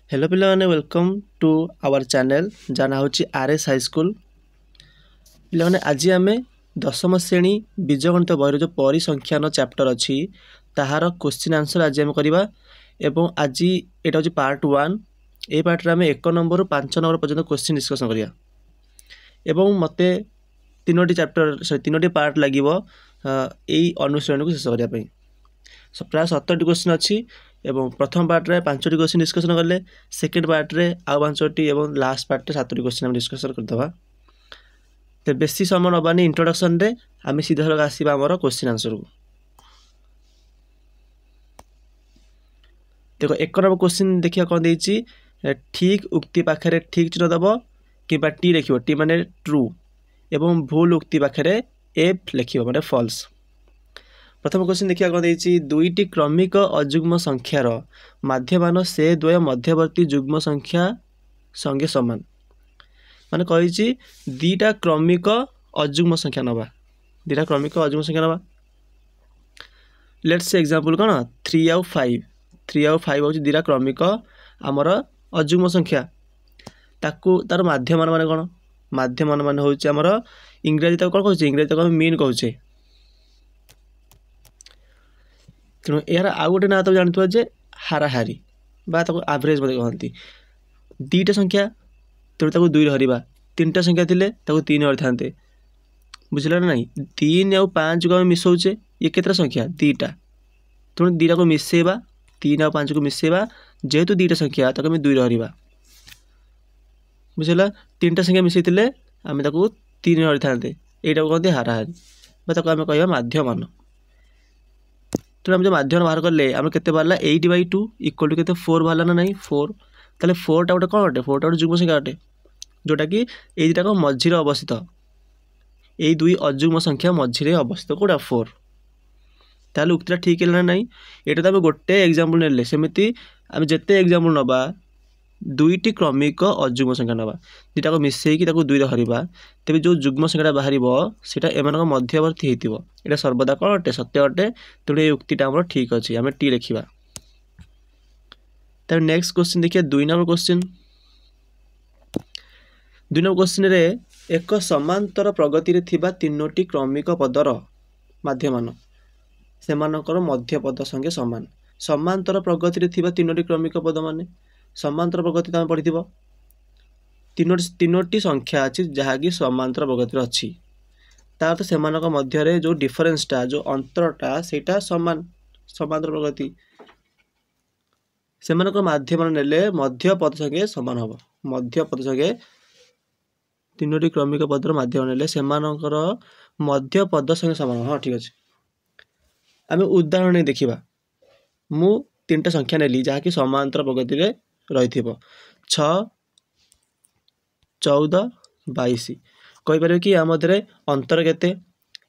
Hello पिलाने welcome to our channel जाना होची आरएस हाई स्कूल पिलाने आज आम दशम श्रेणी बीजगणित बही जो परिसंख्यान चैप्टर अच्छी ताहार क्वेश्चन आंसर आज आम करवा एवं आज यहाँ हूँ पार्ट 1 ए पार्ट आम 1 नंबर रु 5 नंबर पर्यंत क्वेश्चन डिस्कसन करिया एवं मते तीनोटी चैप्टर तीनोटी पार्ट लगे यही अनुश्रेणी को शेष करने प्राय 17 क्वेश्चन अच्छी एवं प्रथम पार्ट रे 5टी क्वेश्चन डिस्कसन कले सेकेंड पार्ट रे आउ 5टी एवं लास्ट पार्ट रे 7टी क्वेश्चन हम डिस्कसन करदबा तो बेसी समय नबानी इंट्रोडक्शन रे आम सीधा सड़क आसीबा हमर क्वेश्चन आंसर को देखो एक नंबर क्वेश्चन देखिया कोन देछि ठीक उक्ति पाखरे ठीक चिन्ह दबो किबा टी लिखिबो टी माने ट्रू एवं भूल उक्ति पाखरे एफ लिखिबो माने फॉल्स। प्रथम क्वेश्चन देखिया कोन देछि दुईटी क्रमिक अजुग्म संख्यार माध्यमान से द्वय मध्यवर्ती जुग्म संख्या संगे समान माने कहिछि दीटा क्रमिक अजुग्म संख्या नबा दीटा क्रमिक अजुग्म संख्या नबा लेट्स से एग्जांपल कोन 3 और 5 होछि दीटा क्रमिक हमर अजुग्म संख्या ताकू तार माध्यमान माने कोन माध्यमान माने होछि हमर इंग्रजी ताको कोन कहछि इंग्रजी ताको मीन कहछि तेणु यार आउ गोटे ना तो जानते जे हाराहारी एवरेज बोले कहती दीटा संख्या तेणु ताको 2 हरवा 3टा संख्या थिले ताको 3 हरि थांते बुझिला ना नहीं 3 और 5 को हम मिसौचे ये केतरा संख्या दीटा तेणु दीटा को मिसेबा 3 और 5 को मिसेबा जेहेतु दीटा संख्या ताको हम 2 हरवा बुझिला 3टा संख्या मिसेइतिले आमे ताको 3 हरि थांते एटा को कहते हाराहारी बा ताको आमे कहबा माध्यमान तो हम जो माध्यम बाहर कले आम के बाहर 8/2 इक्वल टू के 4 बाहर ना नहीं 4 ताले 4टा गोटे कौन अटे 4टा गोटे जुग्म संख्या अटे जोटा कि ये दुटा मझे अवस्थित यही दुई अजुग्म संख्या मझे अवस्थित कौटा 4 ताले उक्तिटा ठीक है ना नहीं ये तो आम गोटे एग्जांपल नेले सेमिति आम जिते एग्जांपल नबा दुईटी क्रमिक अजुग्म संख्या नबा दुटा को मिसेकी 2 हरवा तेज जो जुग्म संख्या बाहर से एम मध्यवर्ती होता यहाँ सर्वदा कौन अटे सत्य अटे तेणु ये उक्तिटा आम ठीक अच्छे आम टी लिखा तब नेक्स्ट क्वेश्चन देखिए 2 नंबर क्वेश्चन 2 नंबर क्वेश्चन रे एक समांतर प्रगति रे थिबा 3टी क्रमिक पदर माध्यमान सेमानकर मध्य पद संगे समान समांतर प्रगति रे थिबा 3टी क्रमिक पद माने समांतर प्रगति तुम पढ़ी तीनोटी संख्या अच्छी जहाँकि समांतर प्रगति अच्छी तार तो सेमानक मध्य जो डिफरेंसटा जो अंतरटा सेटा समान समांतर प्रगति सेमानक माध्यम नेले मध्य पद संगे समान हम मध्य पद संगे 3टी क्रमिक पदर माध्यम नेले सेमानकर मध्य पद संगे समान हाँ ठीक अच्छे आम उदाहरण देखा मु 3टा संख्या नेली जहाँकि समांतर प्रगति रे रही 6 14 22 कहीपर कि या मध्य अंतर केते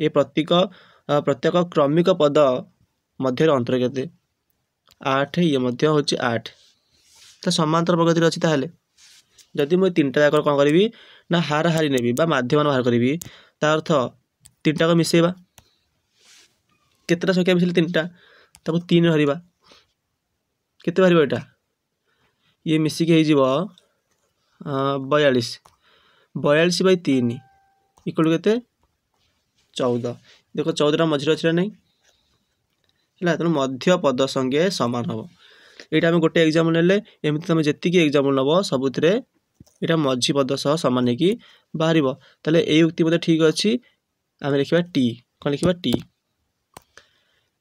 ये प्रत्येक क्रमिक पद मध्य अंतर केते 8 ये मध्य होची 8 तो समांतर प्रगति अच्छी ताहले जदि मुझे 3टा जाक कौन करी ना हाराहारी नेबी बा माध्यम बाहर करी तार अर्थ 3टा को मिसेबा केतटा संख्या मिसले 3टा ताको 3 हरवा केते बाहर एटा ये मिसिक हो 42/3 इक्वल के 14 देखो 14टा मझे अच्छे नहीं है तेणु मध्य पद संगे सामान हम यहाँ आम गोटे एग्जाम्पल नेले एमती तुम जी एग्जाम्पल नब सबुथिरे यहाँ मझी पद सह सामान हो बाहर ताले ये उक्ति मत ठीक अच्छी आम लिखा टी कौन लिखा टी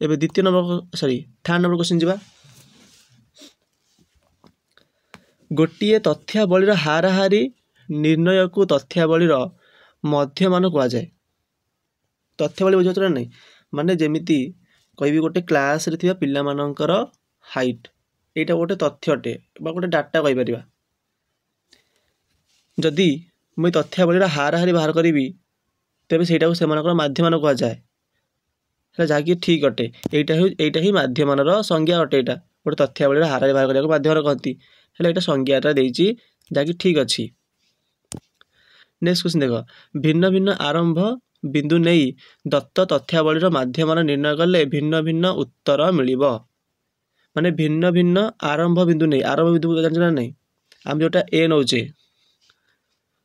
एवं द्वितीय number sorry third number question जावा गोटे तथ्यावलीर हाराहारी निर्णय को तथ्यावलीर मध्यमान कह जाए तथ्यावली बुझे ना नहीं माने जेमिति कहि गोटे क्लास रे थिबा पिला मानकर हाइट एटा गोटे तथ्यटे बा गोटे डाटा कहि परिबा जदि मुई तथ्यावलीर हाराहारी बाहर करी तेबे सेटा को सेमानकर माध्यमान कह जाए है जहाँकि ठीक अटे एटा ही माध्यमानर संज्ञा अटे एटा गोटे तथ्यावलीर हाराहारी बाहर करने माध्यम कहती है यहाँ संज्ञाटा देछि जहाँकि ठीक अच्छी नेक्स्ट क्वेश्चन देख भिन्न भिन्न आरंभ बिंदु नहीं दत्त तथ्यावलीर माध्यम निर्णय कले भिन्न भिन्न उत्तर मिलिबो माने भिन्न भिन्न आरंभ बिंदु नहीं आरंभ बिंदु जान ना नहीं आम जोटा ए नौचे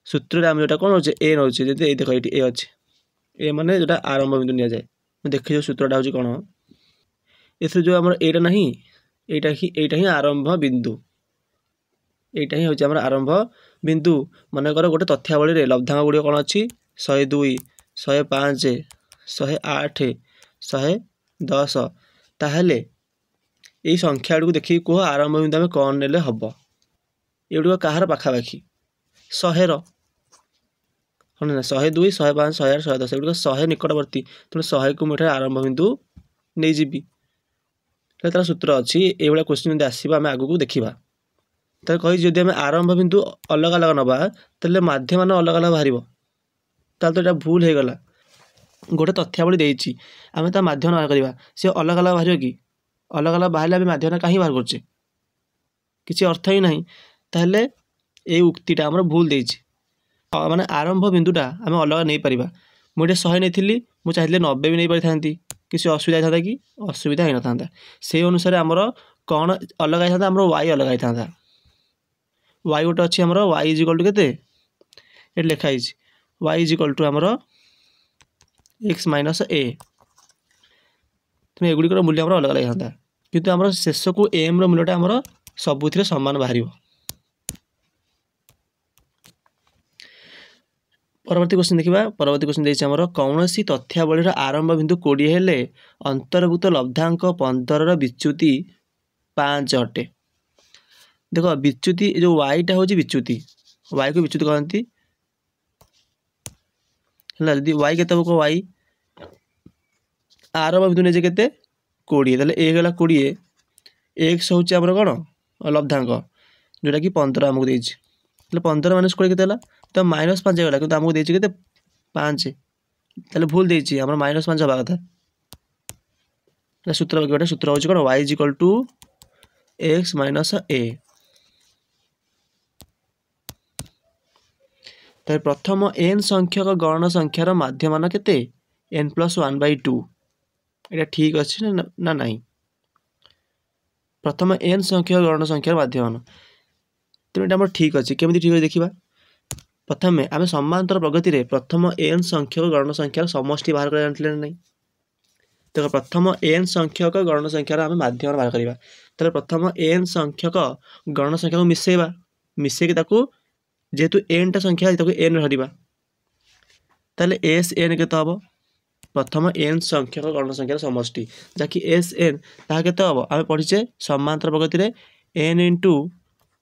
सूत्र आम जोटा कौन नौचे ए नौचे जदि ए देख ये ए अच्छे ए माने जोटा आरंभ बिंदु नि जाए मैं देखिए सूत्रटा हूँ कौन इस जो आम एटा नहीं एटा ही आरंभ बिंदु एटा ही हूँ आरंभ बिंदु मनकर गोटे तथ्यावली लब्धांक गुड़िक कौन अच्छी 102 105 108 110 ताहले यही संख्या गुड़ देखिए कह आरंभ बिंदु आम कौन नेले हम एगुड़ कहार पाखापाखि 100 हाँ ना 102 105 108 110 एगुड़ 100 निकटवर्ती तेणु 100 को मुझे आरंभ बिंदु नहीं जीवी तार सूत्र अच्छी ये क्वेश्चन जब आसो आम आगू देखा तो कही जदि आम आरंभ बिंदु अलग अलग नवा तेल माध्यम अलग अलग बाहर ताल तो यहाँ भूल हो गला गोटे तथ्यावली देती आम ता माध्यम बाहर करवा सी अलग अलग बाहर कि अलग अलग बाहर आम माध्यम कहीं बाहर करचे किसी अर्थ ही ना ताहले ये उक्तिटा आम भूल देती माने आरंभ बिंदुटा आम अलग नहीं पार मुझे 100 नहीं मुझे चाहिए 90 भी नहीं पारि था किसी असुविधा था कि असुविधा ही न था से अनुसार आमर कौन अलग आई था आमर वाई अलग आई था वाई गोटे अच्छी आमर वाई इज इक्वल टू केते ये लिखाई वाई इज इक्वल टू आमर एक्स माइनस ए तेनाली एगुड़िकर मूल्य आमर अलग अलग था किंतु आमर शेष को एम मूल्यटा आमर सबुथिरे समान बाहर परवर्ती क्वेश्चन देखा परवर्ती क्वेश्चन देखिए आमर कौन सी तथ्यावलीर आरंभ बिंदु 20 हेले अंतर्भुक्त लब्धांक 15 विच्युति 5 अटे देख विच्युति जो वाईटा हूँ विच्युति वाई को विच्युति कहती है जदि वाई के वाई आरंभ बिंदु नहीं के 20 ताले एक है 20 एक्स हूँ आमर कौन लब्धांक जोटा कि 15 आमको देती 15 माइनस 20 के तो -5 गला कि आमको देती के 5 ताले भूल देती आम -5 हवा कथा सूत्र गोटे सूत्र हूँ कौन Y is equal to X minus A तो प्रथम एन संख्यक गण संख्यार माध्यमान केते n+1/2 ये ठीक अच्छे ना नहीं प्रथम एन संख्यक गण संख्यार माध्यमान तेणु ये ठीक अच्छे केमी ठीक अच्छे देखा प्रथम आम समांतर प्रगति में प्रथम एन संख्यक गण संख्यार समष्टि बाहर कर जानते नहीं तो प्रथम एन संख्यक गण संख्यार आम माध्यम बाहर करवा तो प्रथम एन संख्यक गण संख्या को मिसेवा मिसेक जेहेतु एन टा संख्या एन धरवा ताले एस एन के हम प्रथम एन संख्यक गण संख्यार समष्टि जहाँकि एस एन ताहा केते हम आम पढ़ीचे समांतर प्रगति में एन इंटू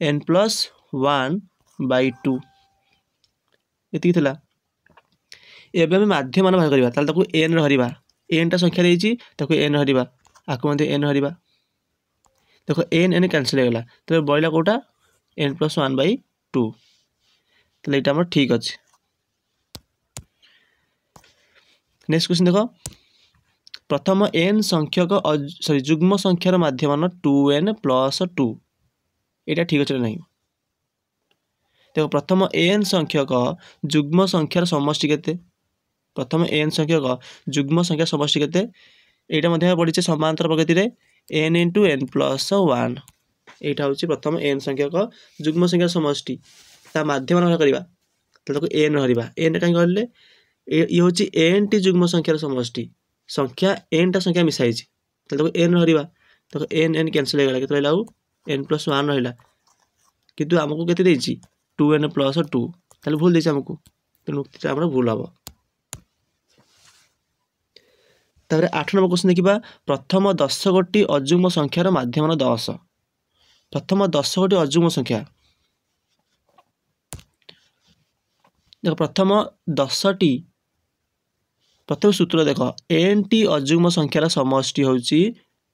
n+1/2 ये थिला एबे हम माध्यम मान बाहर करवा ताले एन धरवा एन टा संख्या देती एन धरवा आपको एन धरवा देखो एन एन कैंसिल हो गला तो बइला कोटा n+1/2 तो ये ठीक अच्छे नेक्स्ट क्वेश्चन देख प्रथम एन संख्यक सॉरी जुग्म संख्यार माध्यमान 2n+2 यहाँ ठीक अच्छे नहीं देखो प्रथम एन संख्यक जुग्म संख्यार समष्टि केते प्रथम एन संख्यक जुग्म संख्यार समष्टि केते यहाँ पढ़ी समांतर प्रगति में n इंटू n+1 यहाँ हूँ प्रथम एन संख्यक जुग्म संख्यार समष्टि ता माध्यम करवा तो एन धरवा एन कहीं कहले ये हूँ एन टी जुग्म संख्यार समष्टि संख्या एन टा संख्या मिसाई तो एन धरवा तो एन एन कैंसिल हो गला के रहा n+1 रहा किंतु आमको केते देछि 2n+2 ताले भूल देछि आमको तेणु उक्तिटा आमर भूल हम तापर 8 नंबर क्वेश्चन देखा प्रथम 10 गोटी अजुग्म संख्यार माध्यमान 10 प्रथम 10 गोटी अजुग्म संख्या देख प्रथम 10टी प्रथम सूत्र देख एन टी अजुग्म संख्यार समष्टि होउची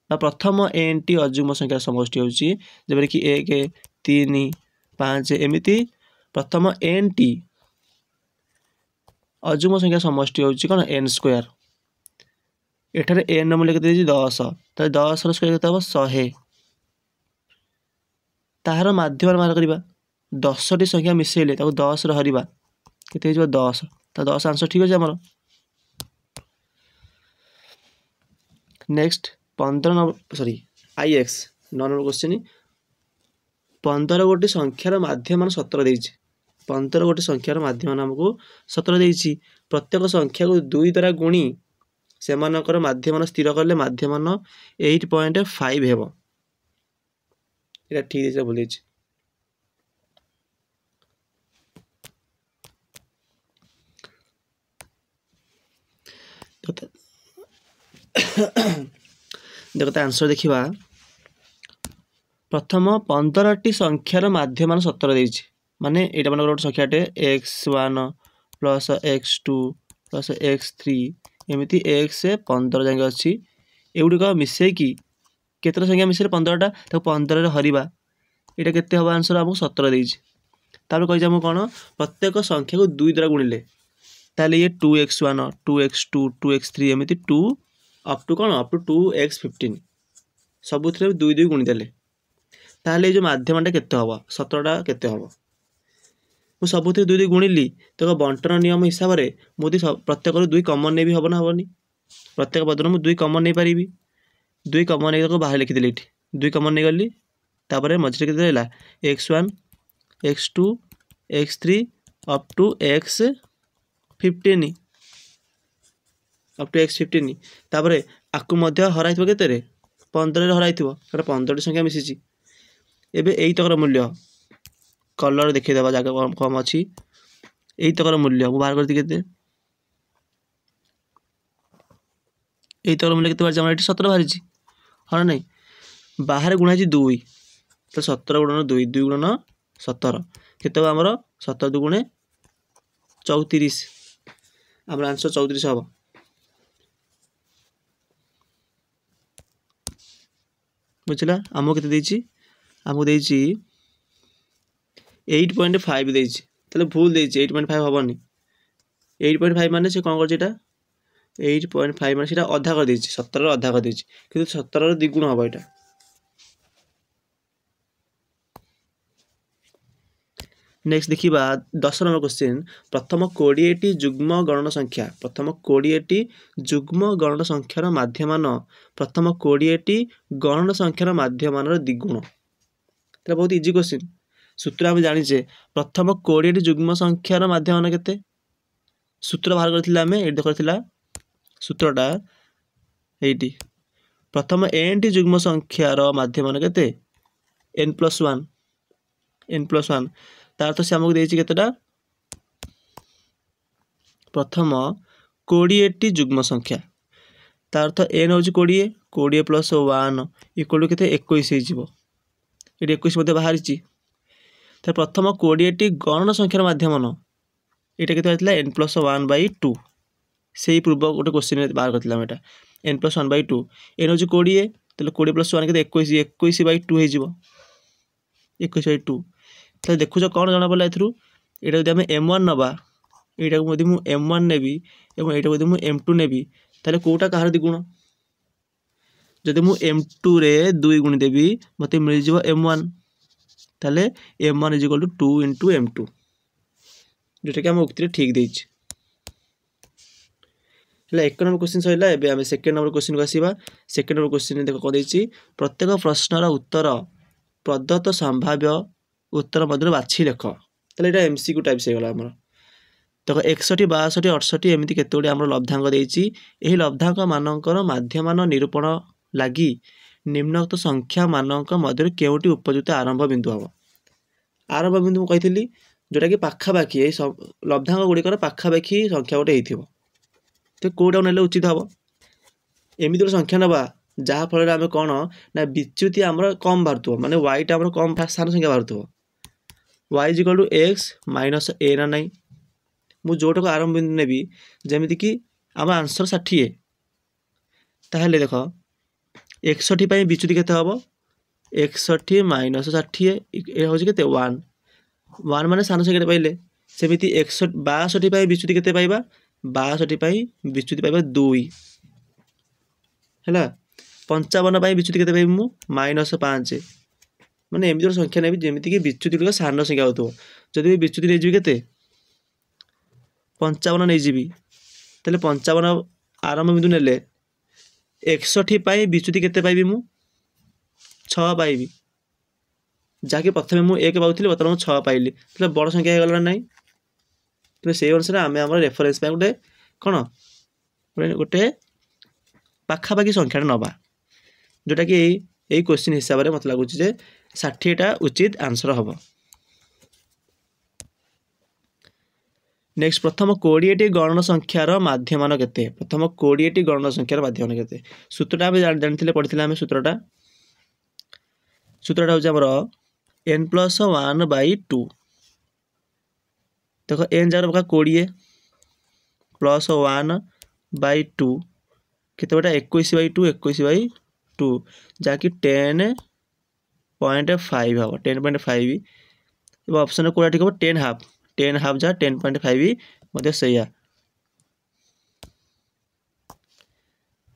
प्रथम एन टी अजुग्म संख्यार समष्टि होउची जबरे कि 1 3 5 एमिति प्रथम एन टी अजुग्म संख्या समष्टि होउची कोन n स्क्वायर एठारे n मूल्य केते 10 तो 10 रो स्क्वायर केते 100 ताहार माध्यम बाहर करवा 10 टी संख्या मिसेले 10 हरवा केते 10 तो 10 आंसर ठीक अच्छे आमर next 15 number sorry IX 9 number question 15 गोटी संख्यार माध्य मान 17 देइछि 15 गोटी संख्यार माध्य मान हमको 17 देइछि प्रत्येक संख्या को 2 द्वारा गुणी सेमानकर माध्य मान स्थिर करले माध्य मान 8.5 हेबो एटा ठीक देइछि भूल देइछि देखो आंसर देखिबा प्रथम 15 टी संख्यार माध्य मान 17 देइछि माने एटा मन गोटे संख्याटे x1 plus x2 plus x3 एमिति x 15 जांगे अछि एउडी को मिसे की केतरा संख्या मिसे 15 टा तो 15 रे हरिबा एटा केते हबा आंसर हमको 17 देइछि तापर कहि जामु कोन प्रत्येक संख्या को 2 द्वारा गुणिले ताले ये 2x1 2x2 2x3 एमिति 2 अप टू कोन अप टू 2x15 सबुथरे 2 2 गुणी देले ताले जो माध्यमटा केते हबो 17 टा केते हबो मु सबुथरे 2 2 गुणिली तो बंटन नियम हिसाब रे मोदी प्रत्येक 2 कॉमन ने भी हबो ना हबोनी प्रत्येक पदर मु 2 कॉमन नै परिबी 2 कॉमन नै को बाहर लिखि देली इठी 2 कॉमन नै गली तापर मझरे केते देला x1 x2 x3 up to x15 up to x15 तापर आकु मध्य हराइथबो केते रे 15 रे हराइथबो कारण 15 टी संख्या मिसिची एबे एई तकर मूल्य कलर देखि देबा जगह कम अछि एई तकर मूल्य मु बाहर करती केते एई तकर मूल्य केते बार हमरा एठी 17 बाहरिची हा नै बाहर गुणा जी 2 तो 17 गुणन 2 2 गुणन 17 केते हमर 17 2 गुणे 34 हमर आंसर 34 हबो बुझला हमो केते देछि हमको देछि 8.5 देछि तले भूल देछि 8.5 हबनी 8.5 माने से कोन करछि एटा 8.5 माने सेटा आधा कर देछि 17 रो आधा कर देछि किंतु 17 रो द्विगुण हबो एटा नेक्स्ट देखिबा 10 नंबर क्वेश्चन प्रथम 20 टी जुग्म गणन संख्या प्रथम 20 टी जुग्म गणन संख्यार माध्य मान प्रथम 20 टी गणन संख्यार माध्य मानर द्विगुण एटा बहुत इजी क्वेश्चन सूत्र हम जानिछे प्रथम 20 टी जुग्म संख्यार माध्य मान केते सूत्र बाहर करथिला हमें एट देखथिला सूत्रटा एटी प्रथम n टी जुग्म संख्यार माध्य मान केते n+1 तार तो से हमको देछि केतेटा प्रथम 20 टी जुग्म संख्या तार तो n होछि 20 20 + 1 इक्वल टू केते 21 हे जिवो एटी 21 मध्ये बाहरिछि त प्रथम 20 टी गणन संख्यार माध्यमन एटा केते आइतला n+1/2 सेही पूर्व गोटे क्वेश्चन बाहर करथिला एटा n+1/2 n होछि 20 तले 20 + 1 केते 21 21/2 हे जिवो 21/2 तो देखु जो कौन जाना पड़ा एथरू एटा जदि हमें m1 नबा एटा को मदि मु m1 नेबी एवं एटा को मु m2 नेबी ताले कोटा कहार द्विगुण जदि मु m2 रे 2 गुण देबी मते मिल जिवो m1 ताले m1 = 2 * m2 जेटा कि हम उक्ति ठीक देछि हला एक नंबर क्वेश्चन सहिला एबे हम सेकंड नंबर क्वेश्चन को आसीबा सेकंड नंबर क्वेश्चन देखो को देछि प्रत्येक प्रश्नर उत्तर प्रदत्त संभाव्य उत्तर मध्य बाछि लेख ताले एटा एमसीक्यू टाइप से गला हमर देखो 61 62 68 एमिति केतोडी हमर लब्धांक देछि एही लब्धांक मानकर माध्यमान निरूपण लागि निम्नोक्त संख्या मानक मध्य केउटी उपयुक्त आरंभ बिंदु हबो आरंभ बिंदु मु कहितली जोटा कि पाखा बाकी ए लब्धांक गुडी कर पाखा बाकी संख्या गोटे हेथिबो तो कोडा नेले उचित हबो एमिति संख्या नबा जहा फल रे हमें कोन ना विच्युति हमर कम बारतुबो माने y टा हमर कम सानो संख्या बारतुबो y = x - a ना नहीं मु जोटा को आरंभ बिंदु नेबी जेमिति कि हम आंसर 60 ताहले देखो 61 पई विच्युति केते हबो 61 - 60 ए होछि केते 1 1 माने सानो संख्या पाइले सेमिति 62 पई विच्युति केते पाइबा 62 पई विच्युति पाइबा 2 हैला 55 पई विच्युति केते पाइबु मु -5 माने एमिति संख्या नेबी जेमिति कि विच्युति का सानो संख्या होतो जदि विच्युति नै जिवि केते 55 नै जिवि तले 55 आरंभ बिंदु नेले 61 पई विच्युति केते पाइबी मु 6 पाइबी जहाँकि प्रथम मुझे 1 पाऊली बर्तमान मुझे 6 पाइली तो बड़ संख्या हो गला ना तो से अनुसार आम आम रेफरेन्स गोटे कौन गोटे पाखापाखि संख्या नवा जोटा कि यही क्वेश्चन हिसाब से मत लगुच 60टा उचित आंसर हम। नेक्स्ट प्रथम 20टी गणन संख्यार माध्यमान केते प्रथम 20टी गणन संख्यार माध्यमान केते सूत्रटा आम जानी पढ़ी आम सूत्रटा हूँ आमर n+1/2 देख n जगह पका 20 प्लस 1/2 केते बेटा 21/2 21/2 जहाँकि 10.5 हम 10.5 ऑप्शन कोड़ा ठीक हम 10 हाफ जहाँ 10.5 मत से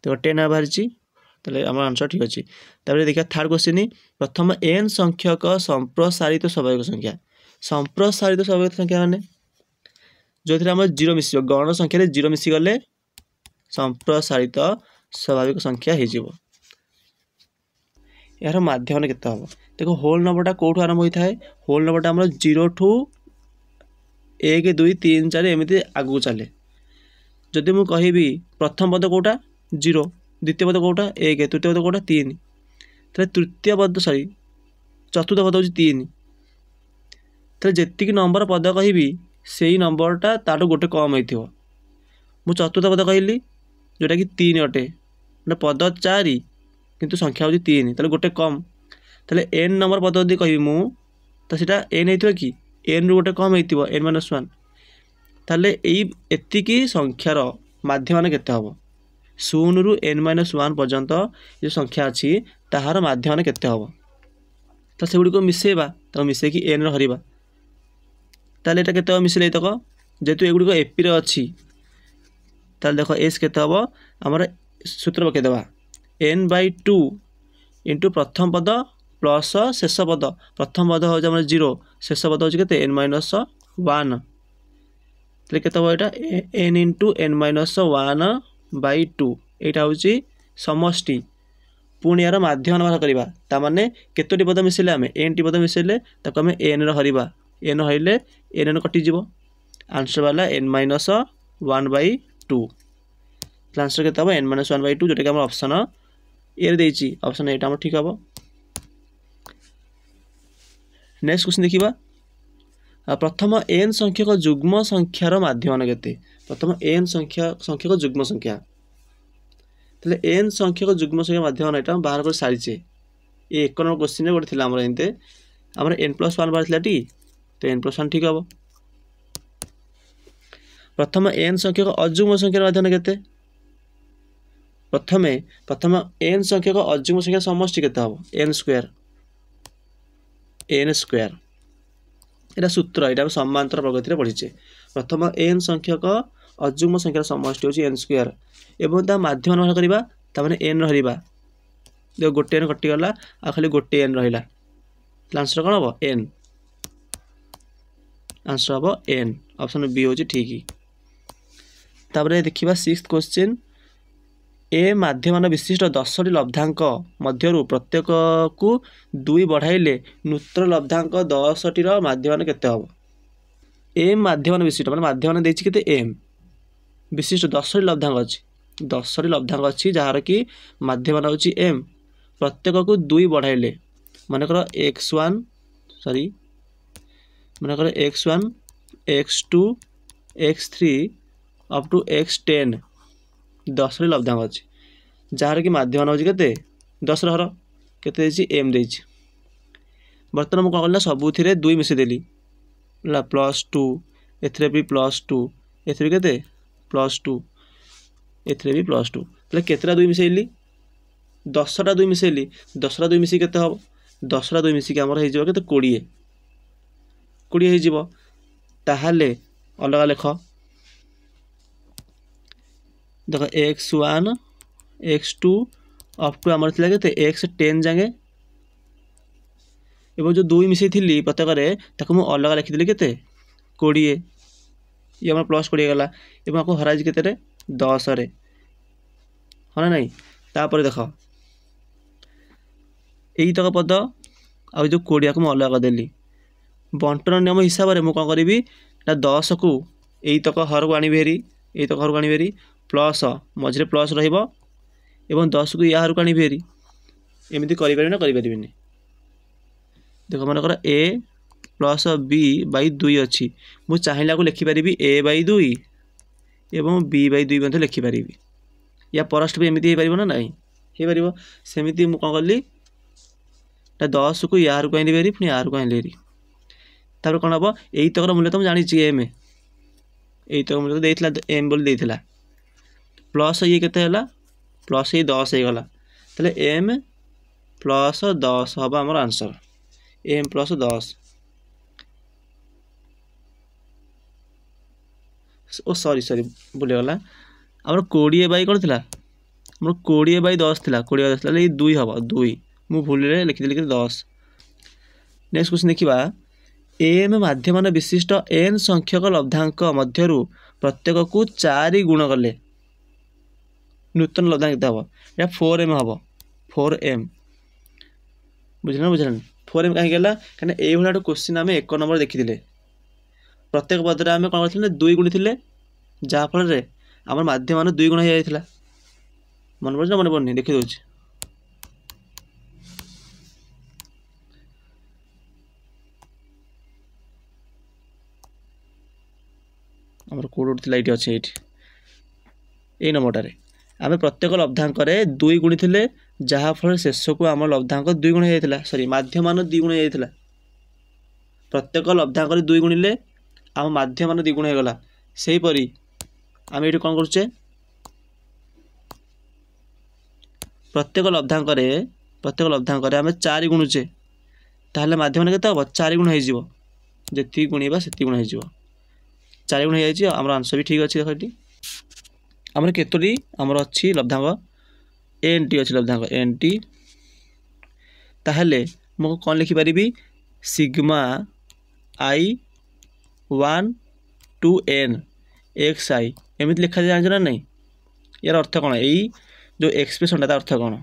तो 10 हाफ बाहरी ताले आम आंसर ठीक अच्छे। देखिए थर्ड क्वेश्चन प्रथम n संख्यक संप्रसारित स्वाभाविक संख्या माने जो आम 0 मिस गण संख्या 0 मिसी गले संप्रसारित स्वाभाविक संख्या हो यार माध्यम केते हम देखो होल नंबरटा कौटू आरंभ होता है होल नंबरटा आम 0 ठू 1 2 3 4 एमती आगू चले जदि मु कहि प्रथम पद कौटा 0 द्वितीय पद कौटा 1 तृतीय पद कौटा 3 तो तृतीय पद सॉरी चतुर्थ पद हूँ 3 तो जी नंबर पद कहि से नंबरटा ताठू गोटे कम हो मु चतुर्थ पद कहली जोटा कि 3 अटे पद 4 किंतु संख्या हूँ 3 तो गोटे कम ताले n नंबर पद यदि कहि मु तो सीटा n हो कि n रु गोटे कम हो n-1 ताले एतिकी संख्यार माध्यमान केते हम 0 रु n-1 पर्यंत जो संख्या अच्छी ताहार माध्यमान केते हम तो से गुड़ी को मिसेबा तो मिसेकी n हरिबा ताले एटा केते मिसले तक जेतु एगुड़ी को एपी रे अच्छी ताले देखो एस केते हम हमर सूत्र पके देबा n/2 इंटू प्रथम पद प्लस शेष पद प्रथम पद हूँ आम 0 शेष पद हूँ के n-1 तो केते हम एटा n इंटू n-1/2 यहाँ हूँ समष्टि पुणी यार माध्यम बाहर करवा ताने केतोटी पद मिसेले आम n टी पद मिसेले ताको आम n रहा n हईले n कटिज आंसर वाला n-1/2 आंसर के n-1/2 जोटा कि ऑप्शन ए देछि ऑप्शन एटा ठीक हम। नेक्स्ट क्वेश्चन देखिबा प्रथम n संख्यक जुग्म संख्यार माध्यमान केते प्रथम n संख्यक जुग्म संख्या ताले n संख्यक जुग्म संख्या माध्यमान एटा बाहर कर सारिचे ए 1 नंबर क्वेश्चन रे गोटे थिला हमर एंते हमर n+1 बाहर थिला टी तो n+1 ठीक हम। प्रथम n संख्यक अजुग्म संख्यार माध्यमान केते प्रथम n संख्यक अजुग्म संख्या समष्टि केते हम n² एटा सूत्र एटा समांतर प्रगति पढ़ीचे प्रथम n संख्यक अजुग्म संख्यार समष्टि होची n² एवं ता माध्यम बाहर करबा ता माने n रहिबा देखो गोटे n कटि गला आ खाली गोटे n रहिला आंसर कोन हो n आंसर हो n ऑप्शन बी होची ठीक। तापरे देखिबा 6th क्वेश्चन ए माध्यमान विशिष्ट 10टी लब्धांक मध्यरु प्रत्येक को 2 बढ़ाइले नूतन लब्धांक 10टी माध्यमान केते हम एम माध्यमान विशिष्ट माने माध्यमान देछि केते एम विशिष्ट 10टी लब्धांक अछि 10टी लब्धांक अछि जहार कि माध्यमान होछि एम प्रत्येक को 2 बढ़ाइले मानकर x1 सॉरी मानकर x1 x2 x3 up to x10 10 लब्धांक अच्छी जार कि माध्यमान होची केते 10 हर केते देछि m देछि बर्तमान मु कहला सबुथिरे 2 मिसे देली ला +2 एथरे भी +2 एथरे केते +2 एथरे भी +2 तले केतरा 2 मिसेली 10टा 2 मिसेली 10टा 2 मिसी केते हो 10टा 2 मिसी के हमर हे जिवो केते 20 20 हे जिवो ताहाले अलगा लेख देख x1 x2 अप टू आमर थिला केते x10 जागे एवं जो 2 मिसई थिली प्रत्येक ताको मु अलग लिखि देली केते 20 ये हमर प्लस 20 गला एवं आको हराज केते रे 10 रे हना नहीं तापर देख ଏଇତକ ପଦ ଆଉ ଯେଉଁ 20 को अलग କରିଦେଲି बंटन नियम हिसाब से मुझे कौन करी ना 10 को यतक हर को आनी हेरी यतक हर को आनी हेरी प्लस मझे प्लस रही 10 को या हर को आनी हेरी एमती करें ना करें देख मनकर ए प्लस बी बाई 2 अच्छी मुझे चाहिए को लिखिपारि ए बाई 2 एवं बी बाई 2 लिखिपारि या परस्ट भी एमती हो पार ना नहीं हो पार सेमती मुझे कौन कली ना 10 को यार को आनी हेरी पुणी यार को आनी हेरी तापर कौन हम यही तक मूल्य तो जानी एम यही तक मूल्य देता एम बोली देता प्लस ये केते है प्लस ये 10 हो गला ताले एम प्लस 10 हम आम आंसर एम प्लस 10 ओ सॉरी सॉरी भूलगला आम 20 बाई कौन थी आम 20 बाई 10 थी 20 बाई 10 ये 2 हम 2 मु भूल लिखिदेली 10। नेक्स्ट क्वेश्चन देखा एम माध्यमान विशिष्ट एन संख्यक लब्धांक मध्य प्रत्येक को 4 गुण कले नूतन लब्धांक केते हम या 4m हम 4m बुझल बुझल 4m कहीं कहीं ये भाई क्वेश्चन आम 1 नंबर देखी प्रत्येक पदरे आम कौन कर 2 गुणी थे जहाँफल आम माध्यमान 2 गुण हो जाता मन पड़े ना मन पड़नी देखी दूसरी आमर कोड उठा ये अच्छे ये नंबरटारे आम प्रत्येक लब्धांक 2 गुणी थे जहाँफल शेष को आम लब्धांक 2 गुण हो जाता सॉरी माध्यमान 2 गुण हो जाता प्रत्येक लब्धांक 2 गुणिले आम माध्यमान 2 गुण होगला सेहीपरि आम ये कौन करुचे प्रत्येक लब्धांक आम 4 गुणुचे ताहले माध्यमान केते हम 4 गुण हो जी गुणा से गुण हो 4 गुण हो जाए आम आंसर भी ठीक अच्छे देख ये आमर केतोटी आमर अच्छी लब्धांक एन टी अच्छी लब्धांक एन टी ताहले मु कौन लिखिपारि sigma I 1 to n X I एमती लिखा जाए जान ना नहीं यार अर्थ कौन यही जो एक्सप्रेशन तार अर्थ कौन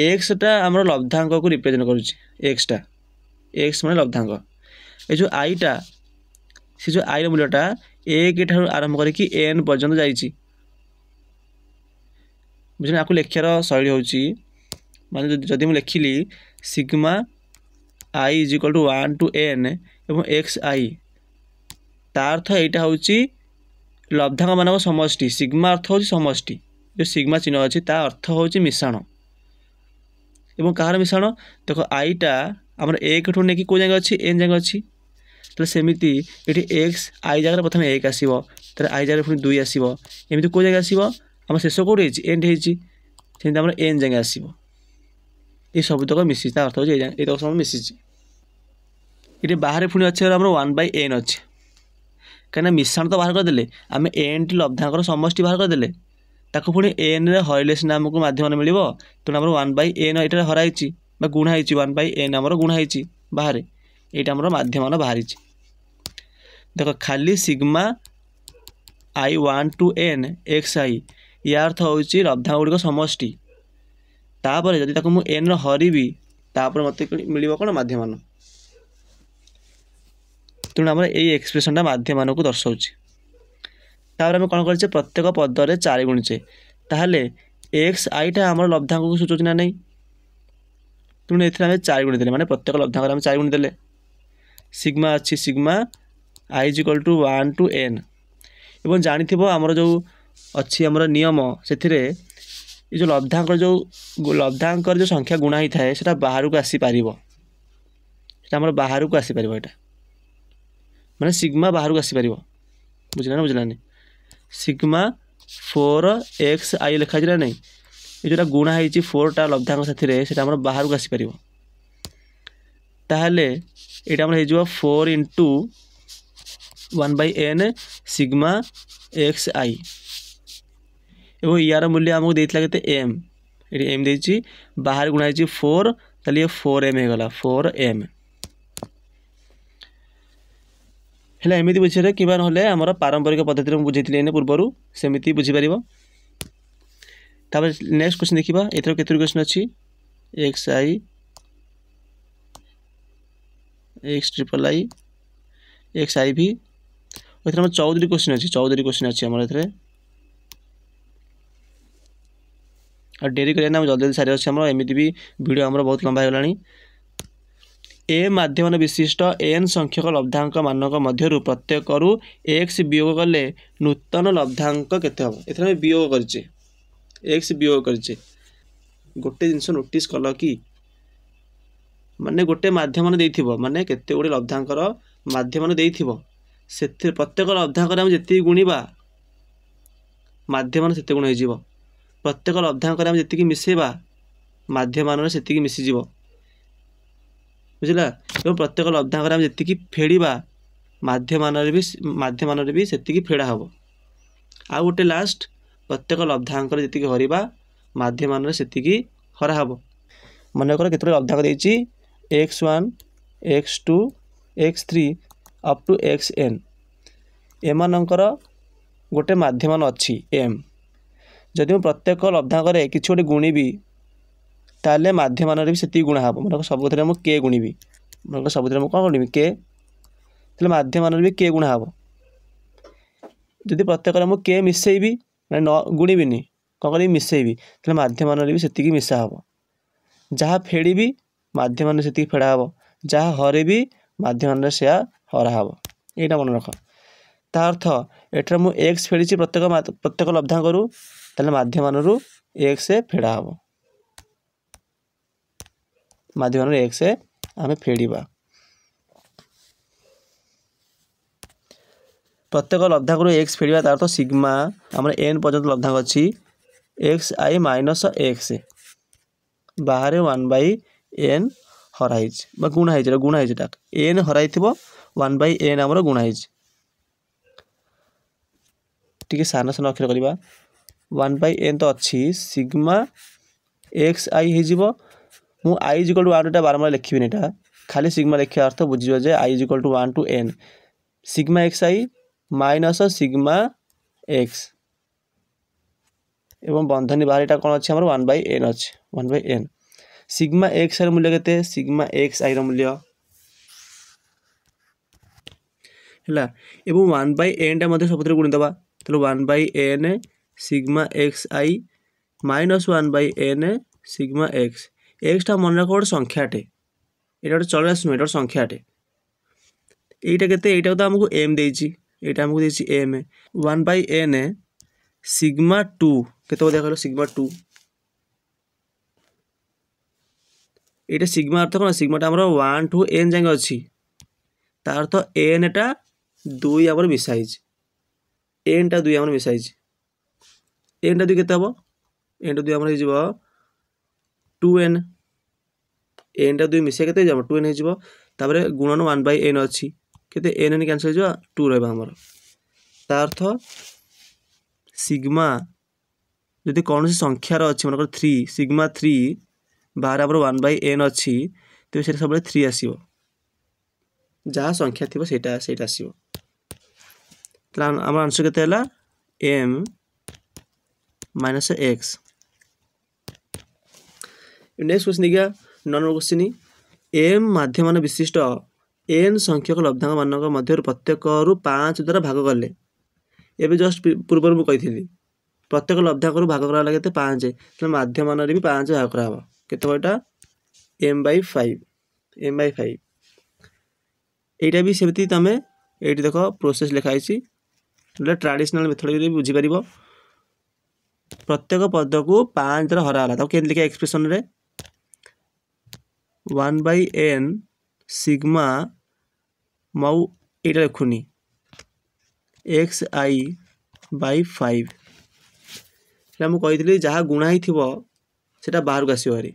एक्सटा आम लब्धांक को रिप्रेजेंट करुच्चे एक्सटा एक्स मान लब्धांक ये जो आईटा से जो आई मूल्यटा 1 ठार आरंभ करके एन पर्यंत जाइए बुझे आपको लेखार शैली हूँ माने जदि मुझे लिखिली sigma I is equal to 1 to n एवं एक्स आई तार अर्थ यहाँ हूँ लब्धांक मान समष्टि सिग्मा अर्थ हूँ समष्टि जो सिग्मा चिन्ह अच्छी ता अर्थ हूँ मिश्रण एवं कहार मिश्रण देख आईटा आमर 1 ठू नहीं कौ जगह अच्छी एन जगह अच्छी तो सेमती ये एक्स आई जगह प्रथम 1 आसो आई जगह पुणी 2 आसो एमती कौ जगह आसो आम शेष कौटे एंड होती आम एन जगह आसो ये सबतक मिसी अर्थ हो तक सब मिसी ये बाहर पुणी अच्छे आम 1/n अच्छे कहीं मिश्रण तो बाहर करदे आम एन टी लब्धांक समष्टि बाहर करदे ताको पुणी एन रे हरले सिना आमको माध्यम मिल तेणु आम 1/n ये हराई गुणाई 1/n आम गुणाई बाहर ये आम माध्यम बाहरी देख खाली sigma I 1 to n X I या अर्थ हूँ लब्धांक गुड़िक समष्टि तापर जदि ताको मु एन हरबी तापर मत मिल कौन माध्यमान तेणु आम यही एक्सप्रेशनटा माध्यमान को दर्शाऊँ तापर आम कौन कर प्रत्येक पदरे 4 गुणिचे ताहले एक्स आईटा आम लब्धांक को सूचौच ना नहीं तेणु ये आम 4 गुणी माने प्रत्येक लब्धांक आम 4 गुणी देले सिग्मा अच्छी sigma I is equal to 1 to n एवं जानी आमर जो अच्छी आमर नियम से जो लब्धांक जो संख्या गुणा ही थाए से बाहर को आसीपर आम बाहर को आसीपर यहाँ माने सिग्मा बाहर को आसीपर बुझला ना बुझलानी सिग्मा 4x आई लिखा जाए नहीं ये जोटा गुणा है 4टा लब्धांक साथी से बाहर को आसीपर ताहले ये आम हो 4 into 1/n सिग्मा एक्स आई एवं यार मूल्य आमको देता के एम ये एम दे बाहर गुणाई 4 ताले ये 4m होगला 4m है एमती बुझे कि आम पारंपरिक पद्धति में बुझे पूर्वर सेमती बुझीपर नेक्स्ट क्वेश्चन देखा एथर केतोटी क्वेश्चन अच्छी X I X triple I X I भी एथरे हम 14 क्वेश्चन अच्छी 14 क्वेश्चन अच्छी आम ए और डेरी करें जल्दी जल्दी सारी अच्छे एमती भी वीडियो आम बहुत लंबा होगा ए माध्यम विशिष्ट एन संख्यक लब्धांक मानक मध्य प्रत्येक एक्स वियोग कले नूतन लब्धांक केते हम एथरे वियोग करचे एक्स वियोग करचे गोटे जिनस नोटिस कल कि माने गोटे माध्यम देइथिबो माने केते गुडी लब्धांकर माध्यम देइथिबो से प्रत्येक लब्धांक आम जी गुणा माध्यम से गुण हो प्रत्येक लब्धांक आम जी मिसेबा माध्यम से मिसीज बुझला एवं प्रत्येक लब्धांक आम जी फेड़ा माध्यम भी से फेड़ा हम आउ गोटे लास्ट प्रत्येक लब्धांक जी हरवा माध्यम से हरा हम मनकर केत लब्धांक देती x1 x2 x3 up to xn एमानंकर गोटे माध्यम अच्छी m जदि प्रत्येक लब्धांक किसी गोटे गुणीबी ताले माध्यम भी से गुणा हम मन सब के गुणीबी मन सब कौन गुणीबी के माध्यम भी के गुणा हम जदि प्रत्येक के मिसेबी न गुणीबी कौन करी मिसेबी तो माध्यम भी से मिसा हम जहाँ फेड़ी माध्यम से फेड़ा हम जहाँ हरे भी माध्यम से हरा हम यहाँ मन रख ता अर्थ एठार मु एक्स फेड़ी प्रत्येक लब्धांक ताले माध्यम एक्स फेड़ा हम माध्यम एक्स आम फेड़ा प्रत्येक लब्धांक एक्स फेड़ा तार अर्थ सिग्मा आम एन पर्यंत लब्धांक अच्छी एक्स आई माइनस एक्स बाहर 1/n हराई गुणाई एन हराई 1/n आमर गुणाई टी सान सान अक्षर करवा 1/n तो अच्छी सिग्मा एक्स आई हो मु आई इक्वल टू 1 बारंबार लिखी खाली सिग्मा लिखा अर्थ बुझे जे I equal to 1 to n sigma X I minus sigma X एवं बंधनी बाहर यहाँ कौन अच्छे 1/n अच्छे 1/n सिग्मा एक्स आर मूल्य केते सिग्मा एक्स आई मूल्य है एवं 1/n टा मध्य सब गुणीदबा तो 1/n sigma X I minus 1/n sigma X X टा मन रख गोटे संख्याटे यहाँ गोटे चलराशि नुह गोटे संख्याटे यहाँ के तो आमको एम देती यहाँ आमको देती एम 1/n सिग्मा 2 केते देखो सिग्मा 2 ये सिग्मा अर्थ कौन सिग्मा आम 1 to n जाए अच्छी तार अर्थ एन टा 2 आम मिसाई एन टा 2 आम मिसाई एन टा 2 केते हम एन टा 2 आम हो 2n एन टा 2 मिसा के 2n हो गुणन 1/n अच्छी केते n कैंसल हो 2 रहा अर्थ सिग्मा जदि कौन सी संख्यार अच्छी मन 3 सिग्मा 3 बाहर आम 1/n अच्छी तो सब 3 आसो जहाँ संख्या थी सहीटा आसो आम आंसर के m minus x next question देखिए 9 क्वेश्चन एम माध्यम विशिष्ट एन संख्यक लब्धांक मानक मध्य प्रत्येक 5 द्वारा भाग कले एवं जस्ट पूर्व मुझे कही प्रत्येक लब्धांक भाग करा के 5 तो माध्यम भी 5 भाग कराब केटा m/5 यहाँ भी सेमती तुम ये देख प्रोसेस लिखाई ट्रेडिशनल मेथड भी बुझीपर प्रत्येक पद को 5 द्वारा हराला के लिखा एक्सप्रेशन रे 1/n सिग्मा मऊ ये लिखुनी एक्स आई बाई 5 मुझे जहाँ गुणाई से बाहर को आसो भारी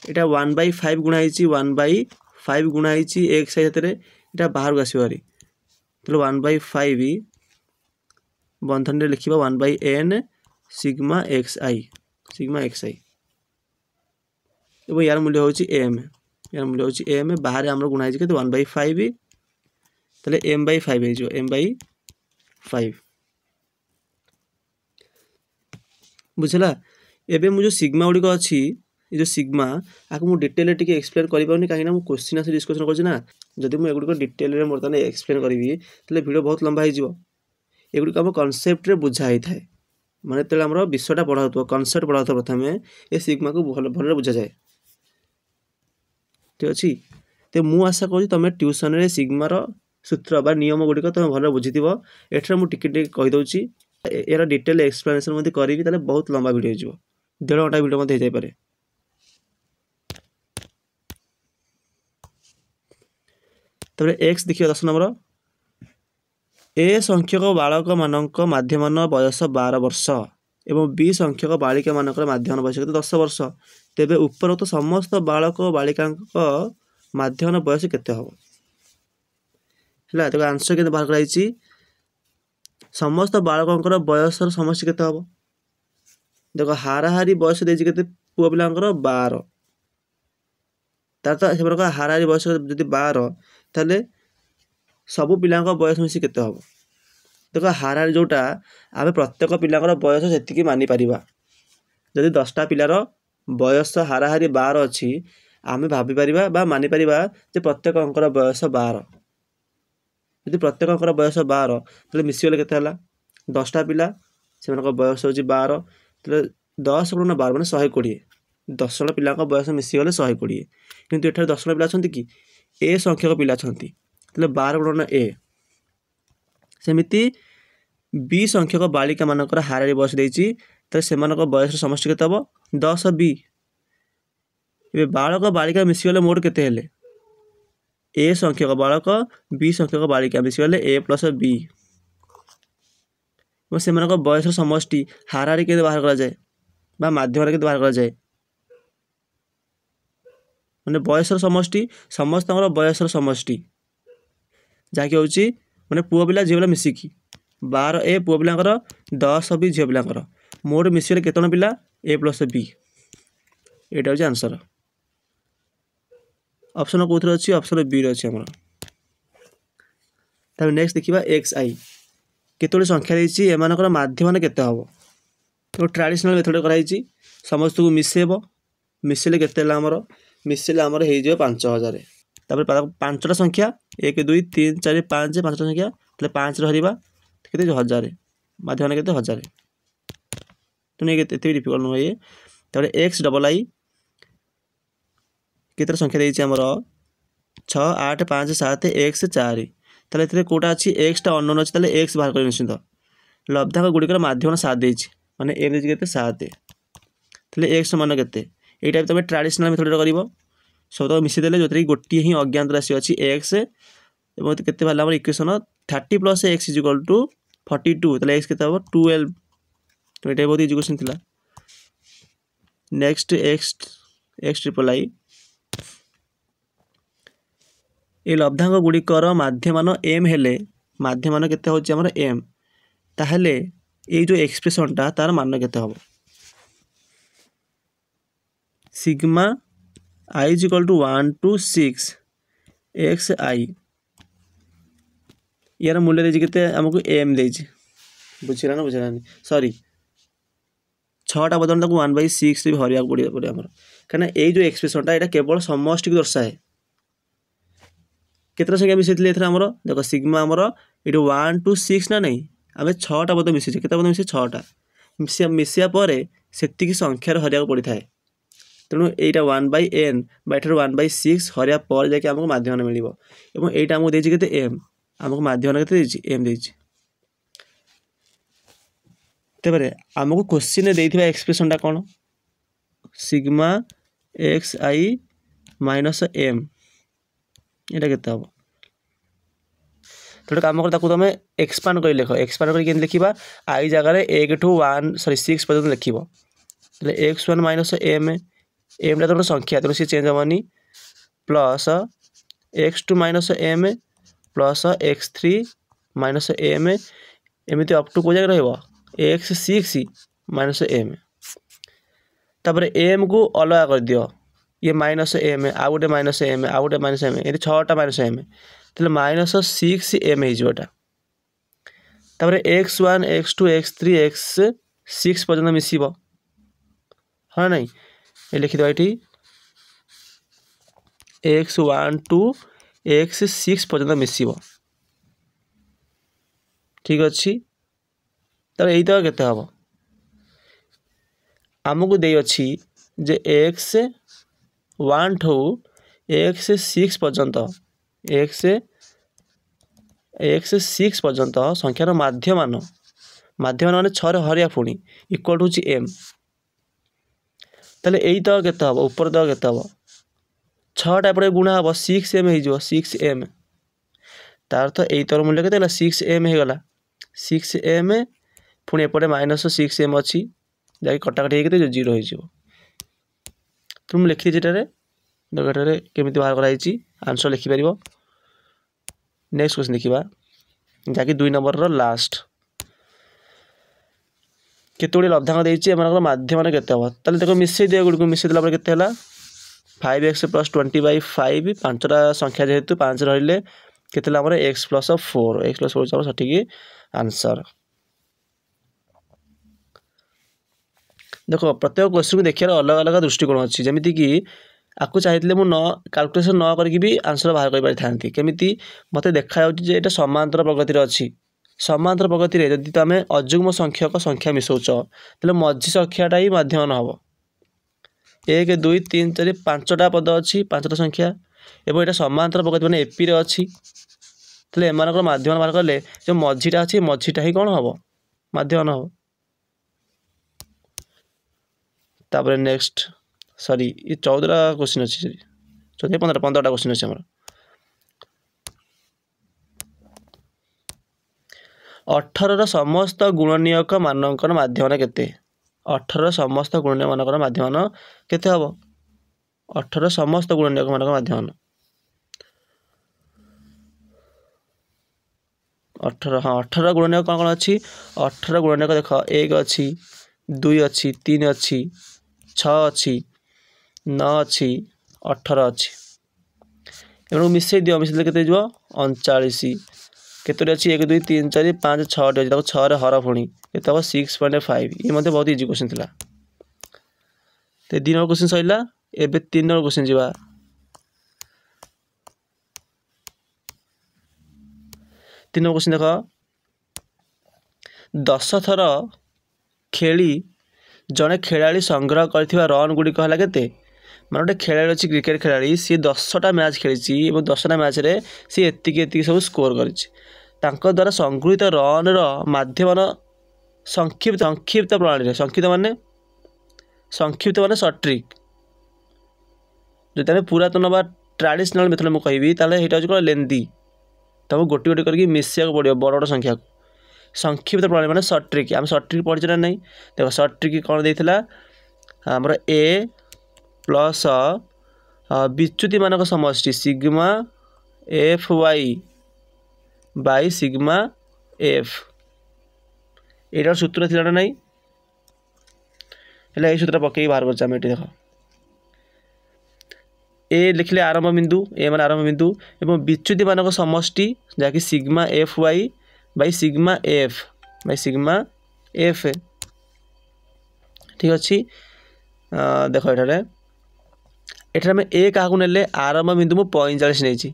यहाँ 1/5 गुणाई 1/5 गुणाई एक्स आई हाथ यहाँ बाहर को आसो भारी तो 1/5 बंधन लिखा 1/n सिग्मा एक्स आई एवं यार मूल्य हूँ एम यार मूल्य हूँ एम बाहर आम गुणाई के 1/5 तेल m/5 हो m/5 बुझला एबे मुझे सिग्मा गुड़िक अच्छी ये जो सिग्मा आपको मुझे डिटेल टिके एक्सप्लेन करें कहीं मु क्वेश्चन आस डिस्कसन करना जदि मुझे एगुड़ डिटेल में बर्तमान एक्सप्लेन करी तो वीडियो बहुत लंबा हो एगुड़ आम कनसेप्ट बुझाई थाए माने तेल आम विषयटा पढ़ाऊ कनसेप्ट पढ़ाऊ प्रथम ये सिग्मा को भल भल बुझा जाए ठीक अच्छे तो मु आशा करी तुम ट्यूशन रे सिग्मार सूत्र बा नियम गुड़िक तुम भल बुझी एठार मुझे कहीदे यार डिटेल एक्सप्लेनेशन करी बहुत लंबा वीडियो हो 1.5 घंटा वीडियो हो जाए तब एक्स देखिए 10 नंबर ए संख्यक बालक मानक माध्यमान बयस 12 वर्ष एवं बी संख्यक बालिका मानक माध्यमान बयस 10 वर्ष तेबे उपरोक्त समस्त बालक बालिका माध्यमान बयस केते हम है तो आंसर के बाहर कराई समस्त बालक बयस समष्टि केते हम देख हाराहारी बयस देते पुआ पिला 12 तार तो हाराहारी बयस जब 12 ताले सबु पिला बयस मिसी केते हम देख हाराहारी जोटा आम प्रत्येक पिला बयस से मानि पारिबा जदि 10टा पिलार बयस हाराहारी 12 अच्छी आम भाभी पारिबा बा मानि पारिबा जे प्रत्येक अंकर बयस 12 यदि प्रत्येक अंकर बयस 12 ताले मिसीगले केते हला 10टा पिला से बयस होची 12 ताले 10 गुणन 12 माने 120 10 जन पिला बयस मिसीगले 120 किंतु एठार 10 जन पिला अछंती कि ए संख्यक पिला अछंती ताले 12 गुणन ए सेमिति बी संख्यक बालिका मानकर हाराहारी बयस देइची ताले सेमानक बयस समष्टि केते हबो 10 बी ए बालक बालिका मिसीगले मोड केते हेले ए संख्यक बालक बी संख्यक बालिका मिसीगले ए प्लस बी से बयस समष्टि हाराहारी के बाहर करा जाए बा माध्यम के बाहर करा जाए माने बयस समष्टि समस्त बयस समष्टि जहाँकि हूँ माने पुओ पिला झील पिला मिसिकी 12 ए पुओ पिला 10 बी झील पिला मोट मिसीगले केतन पिला ए प्लस बी यहाँ हूँ आंसर ऑप्शन कौन अच्छी ऑप्शन बी अच्छी आम तब नेक्स्ट देखा एक्स आई केतोटी संख्या देती एमानकर माध्यम केते हम तो ट्रेडिशनल मेथड कराई समस्त को मिसेब मिसेले केते आमर मिसेले आमर हो 5000 तापर 5टा संख्या 1 2 3 4 5 5टा संख्या ताले 5 हरिबा केते 1000 माध्यम केते 1000 तो नहीं केते डिफिकल्ट नुह ये तापर एक्स डबल आई केते संख्या देती आमर 6 8 5 7 एक्स 4 ताले एथिरे कोटा अछि एक्स टा अननोन अछि ताले एक्स बाहर कर निश्चित लब्धांक गुड़िकर माध्यम 7 देछि माने ए देछि केते 7 ताले एक्स मान केते एटा तमे ट्रेडिशनल मेथड करिवो सब तो मिसी देले जोतरी गोटी ही अज्ञात राशि अछि एक्स एवं केते भाला हमर इक्वेशन 30 + x = 42 ताले एक्स केते हबो 12 तो एटा बहुत इजी क्वेश्चन थिला नेक्स्ट एक्स ट्रिपल आई ये लब्धांक गुड़िकर माध्यमान एम हेले माध्यमान केते होची हमर एम ताहले ये जो एक्सप्रेशनटा तार मान केते हबो सिग्मा आई = 1 to 6 एक्स आई यार मूल्य देछि केते हमको एम देछि बुझिरा ना बुझिरानी सॉरी 6टा बदन तक 1/6 भी हरिया पड़े पड़े हमर कना ए जो एक्सप्रेशनटा एटा केवल समष्टि को दर्शाए केतरा संख्या मिसेतले एथरा हमर देखो सिग्मा हमर इटो 1 to 6 ना नहीं आमे 6टा पद मिसेछि केता पद मिसे 6टा मिसिया परे सेतिकी संख्यार हरिया पड़ी थाए तेणु एटा 1/n बाइटर 1/6 हरिया पर जाके हमको माध्यम मिलिबो एवं एटा हमको देछि केते m हमको माध्यम केते देछि m देछि तेबरे हमको क्वेश्चन देथिबा एक्सप्रेशनटा कोन सिग्मा xi - m एटा केते हबो तो काम कर ताकू तुम एक्सपांड कर लिख एक्सपांड कर लिखा आई जगह 1 to 1 सॉरी 6 पर्यटन लिखो x1 - m एमटा तो संख्या तेणु सी चेंज हेनी plus x2 - m plus x3 - m एमती अप टू को जगह x6 - m तापर m को अलग कर दियो ये -m आउ गोटे -m आउ गोटे -m ये 6टा -m तेल -6m होटा तापर x1 x2 x3 x6 पर्यटन मिसब हाँ नहीं ये लिखिदेव ये x1 टू x6 पर्यंत मिसिबो ठीक अच्छी तर यही तो केते हम आमको दे अच्छी जे x1 ठू x6 पर्यंत x6 पर्यंत संख्यार माध्यमान माने 6 रे हरिया पुणी इक्वल टू एम ताले यही तो केते हम ऊपर तो केते हम 6टा एपटे गुणा हम 6m हो 6m तार तो यही तर मूल्य के 6m हो गला 6m पुणी एपटे -6m अच्छी जैक कटाकटी हो 0 हो तो मुझे लिखी देटारे देखटारे केमी बाहर कराई आंसर लिखिपर नेक्स्ट क्वेश्चन देखा जहाँकि 2 नंबर लास्ट केतोड़ी लब्धांक देती एम माध्यम केते हम ताले देखो मिसई दिया गुड़ को मिसई देला केते हला 5x + 20/5 5टा संख्या जेहेतु 5 रहिले केते हमर x + 4 x + 4 सठिक आंसर देखो प्रत्येक क्वेश्चन को देखिए अलग अलग दृष्टिकोण अच्छी जमीती कि आपको चाहिए मुझे न कैलकुलेशन न करके भी आंसर बाहर कर पारि केमी मत देखा यहाँ समांतर प्रगति अच्छी समांतर प्रगति में जदि तुम अजुग्म संख्यक संख्या मिसौच तो मझी संख्याटा ही माध्यम हम 1 2 3 4 5टा पद अच्छी 5टा संख्या एवं यहाँ समांतर प्रगति मैंने एपी रे अच्छी तो एम माध्यम बाहर कले जो मझीटा अच्छी मझीटा ही कौन हम माध्यम हम तापर नेक्स्ट सॉरी ये 14टा क्वेश्चन अच्छी 15टा क्वेश्चन अच्छे आम 18 समस्त गुणनीयक मानकर माध्यम केते 18 समस्त गुणनीयक मानकर माध्यम केते हम 18 समस्त गुणनीयक मानकर माध्यम 18 हाँ 18 गुणनीयक कौन कौन अच्छी 18 गुणनीयक देख 1 अच्छी 2 अच्छी 3 अच्छी 6 अच्छी 9 अच्छी 18 अच्छी एवं मिसई दियो मिसई केते जो 39 केतोटी अच्छी 1 2 3 4 5 6 अच्छी 6 रे हर पुणी केते हम 6.5 ये मते बहुत इजी क्वेश्चन थिला ते 2 नंबर क्वेश्चन सइला एबे 3 नंबर क्वेश्चन जीवा 3 नंबर क्वेश्चन देखो 10 थर खेली जड़े खेलाड़ी संग्रह करथिबा रन गुड़िक है केते मान गोटे खेलाड़ी अच्छी क्रिकेट खेलाड़ी सी 10टा मैच खेली 10टा मैच रे सी एति सब स्कोर कर द्वारा संगृहीत रन माध्यम संक्षिप्त प्रणाली संक्षिप्त माने सर्ट ट्रिक जो पुरातन बा ट्रेडिशनल मेथड मुझे कहि ये लेंदी तुमको गोटे गोटे करके मिसेक पड़ो बड़ बड़ संख्या को संक्षिप्त प्रणाली माने सर्ट ट्रिक आम सर्ट ट्रिक पढ़ी ना नहीं देखो सर्ट ट्रिक कौन देता आमर ए प्लस विच्युति मानक समष्टि sigma F y by sigma f यार सूत्र थी ना नहीं है सूत्र पकई बाहर कर देख ए लिखले आरंभ बिंदु ए मान आरंभ बिंदु एवं विच्युति मानक समष्टि जहाँकि sigma F y by sigma f ठीक अच्छी देख एठार आम ए क्या ने आरंभ बिंदु मु 45 नहीं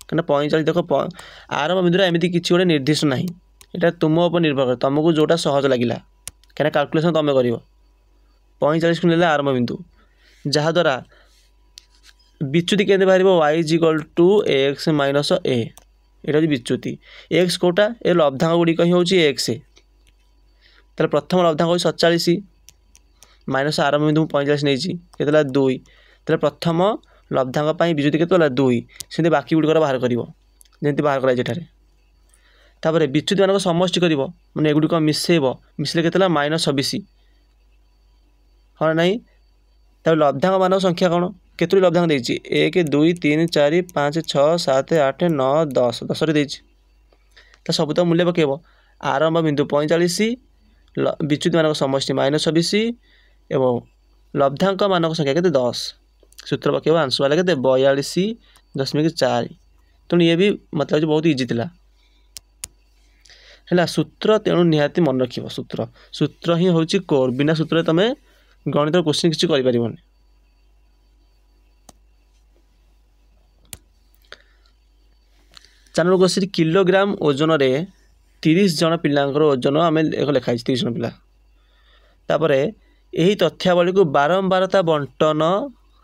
कहीं 45 देख आरंभ बिंदु एमती किसी गोटे निर्दिष्ट ना यहाँ तुम उपर निर्भर कर तुमको जोटा सहज लगे कहीं कैलकुलेशन तुम कर 45 को ने आरंभ बिंदु जहाद्वारा विच्युति के बाहर y = x - a ये विच्युति x कोटा ये लब्धांक गुड़िक ही हूँ x ताले प्रथम लब्धांक हो 47 माइनस आरंभ बिंदु 45 नहीं के 2 ताले प्रथम लब्धांक विच्युति के 2 से बाकी गुड़िकर बाहर करमती बाहर करापर विच्युति मान समष्टि कर मैंने एगुड़िक मिसेब मिसले के -26 हाँ ना तब लब्धांक मान संख्या कौन केतोटी लब्धांक देछि 1 2 3 4 5 6 7 8 9 10 10 रे देछि तो सब तो मूल्य पकेब आरंभ बिंदु 45 विच्युति मान समष्टि -26 एवं लब्धांक मान संख्या के 10 सूत्र पकेब आंसर वाला के 42.4 तेणु ये भी मतलब बहुत इजी थिला है सूत्र तेणु निहाती मन रख सूत्र ही हूँ कोर बिना सूत्र तुम गणित क्वेश्चन किसी करें। चार नंबर क्वेश्चन किलोग्राम ओजन रे 30 जन पिलांकर ओजन आम लिखाई 30 जन पिला तापर यही तथ्यावली को बारंबारता बंटन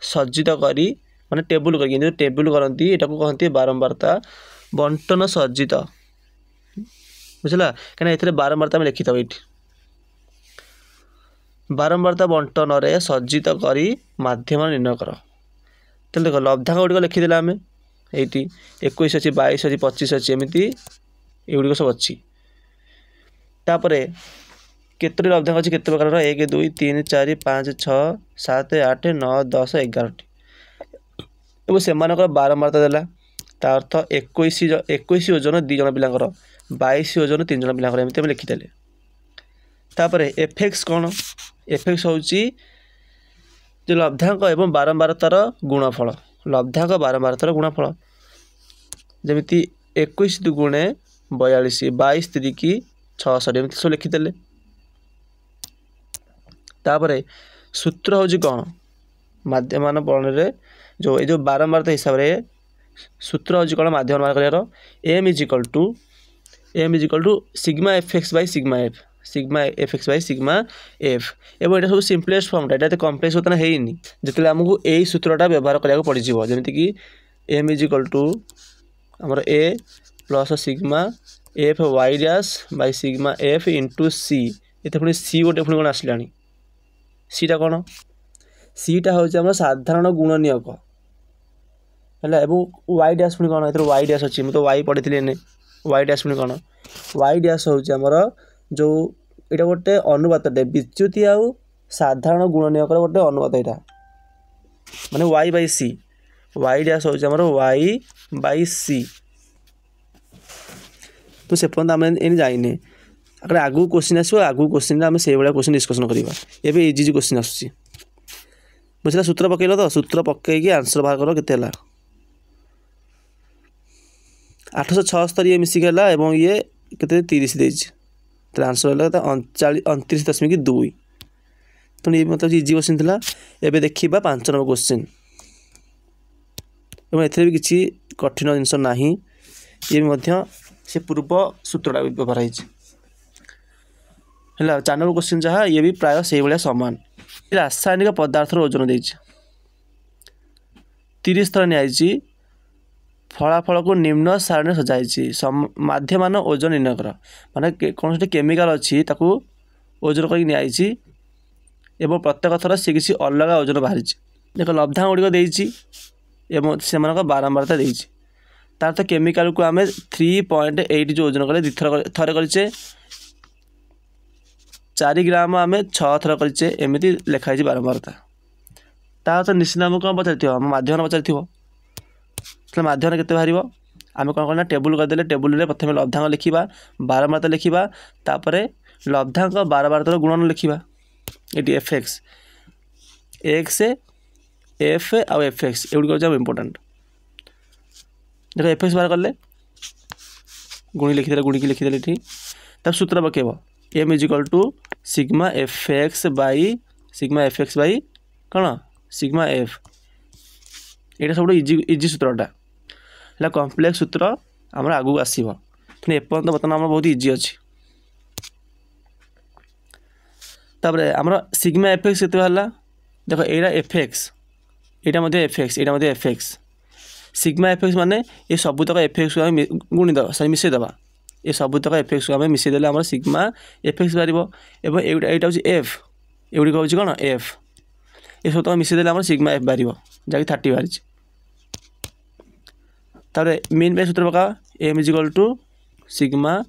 सज्जित करी माने टेबुल कर टेबुल करती यहाँ कहते बारंबारता बंटन सज्जित बुझला कहीं ए बारंबारता आम लिखी ये बारंबारता बंटन रे सज्जित करी माध्यम निर्णय कर। तो देख लब्धांक गुड़िक लिखिदेला आम ये 21 अच्छी 22 अच्छी 25 अच्छी एमती एगुड़िक सब अच्छी तापर केतोटी लब्धांक अच्छी केते प्रकार 1 2 3 4 5 6 7 8 9 10 11 से बारंबारता देला ता अर्थ 21 ओजन 2 जन पिलांकर 22 ओजन 3 जन पिलांकर एमती लिखिदेले। तापर एफएक्स कौन एफएक्स होची जो लब्धांक एवं बारंबारतार गुणफल लब्धांक बारंबारतार गुणफल जमीती 21 दुगुणे 42 22 3 66 एमती सब लिखिदेले। तापर सूत्र होची कौन माध्यमान पढ़ने जो ये बारंबारता हिसाब से सूत्र होची कौन माध्यम मान कर m is equal to sigma f x by sigma f sigma f x by sigma f एवं ये सब सिंपलेस्ट फॉर्मटा ये कम्प्लेक्स होता है जिते आमको यही सूत्रटा व्यवहार करा पड़ जमीती कि एम इज इक्वल टू आमर A plus sigma F Y dash by sigma F into C ये पुणी सी गोटे पुणी कौन आसला सीटा कौन सीटा हूँ आम साधारण गुणनीयक है वाई डैश पुणी कौन ये वाई डैश अच्छी मुझे वाई पढ़ी थी वाई डैश पुणी कौन वाई डैश हूँ आमर जो यहाँ गोटे अनुपातटे विच्युति आउ साधारण गुणनीयकर गोटे अनुपात यहाँ माने y by c y dash हूँ आमर वाई बाई सी तो से पर्यंत आम इन जाइने अगर आगू क्वेश्चन आसो आगू क्वेश्चन आम से भाया क्वेश्चन डिस्कसन करवा एवं इजी क्वेश्चन आसूँ बुझला सूत्र पकईल तो सूत्र पकईकि आंसर बाहर कर के 876 ये मिसिक है और ये के 30 देती तो आंसर है 29.2 तो ये मतलब इजी क्वेश्चन था। एबे देखिबा 5 नंबर क्वेश्चन एवं एथिरे भी किसी कठिन जिनस ना ये भी से पूर्व सूत्रटा व्यवहार है 4 नंबर क्वेश्चन जहाँ ये भी प्राय से भाया सामान रासायनिक पदार्थर ओजन दे 30 थर नि फलाफल को निम्न सारणी सजाई माध्यमान ओजन निर्णय कर माने कौन से केमिकल अच्छी ओजन करके एवं प्रत्येक थर सी किसी अलग ओजन बाहरी देख लब्धांक गुड़िक देती से बारंबारता देती तार तो केमिकल को आम 3.8 जो ओजन कले थरे करे 4 ग्राम आम 6 थर करे एमती लिखाई बारंबारता ता तो निश्चित आम कौन पचारि आम माध्यम पचारि माध्यम के बाहर आम कौन करना टेबुल करदे टेबुल प्रथम लब्धांक लिखा बारंबारता लिखा तापर लब्धांक बारंबारतार गुणन लिखा ये एफ एक्स एक्स एफ आउ एफ एक्स एगुड़ इम्पोर्टाट देख एफ एक्स बाहर कले गुणी लिखिदे गुणी की लिखिदे ठीक तब सूत्र पकेब M is equal to sigma F x by कौन सिग्मा एफ ये सब इजी सूत्रटा है कम्प्लेक्स सूत्र आम आगू आसो तो एपर्तन बर्तमान आम बहुत इजी अच्छी तापर आमर सिग्मा एफ एक्स के देख यहाँ एफ एक्स यहाँ एफ एक्स यहाँ F x sigma F x माने ये सबुतक एफ एक्स को गुणीद सॉरी मिसेदेवा ये सबुतक एफ एक्स को आम मिसेदेले आम सिग्मा एफ एक्स बाहर एवं यहाँ हूँ एफ एगुड़ी हूँ कौन एफ ये सब मिसेदेले आम सिग्मा एफ बाहर जहाँकि 30 बाहरी तापर मीन बाय सूत्र पका m is equal to sigma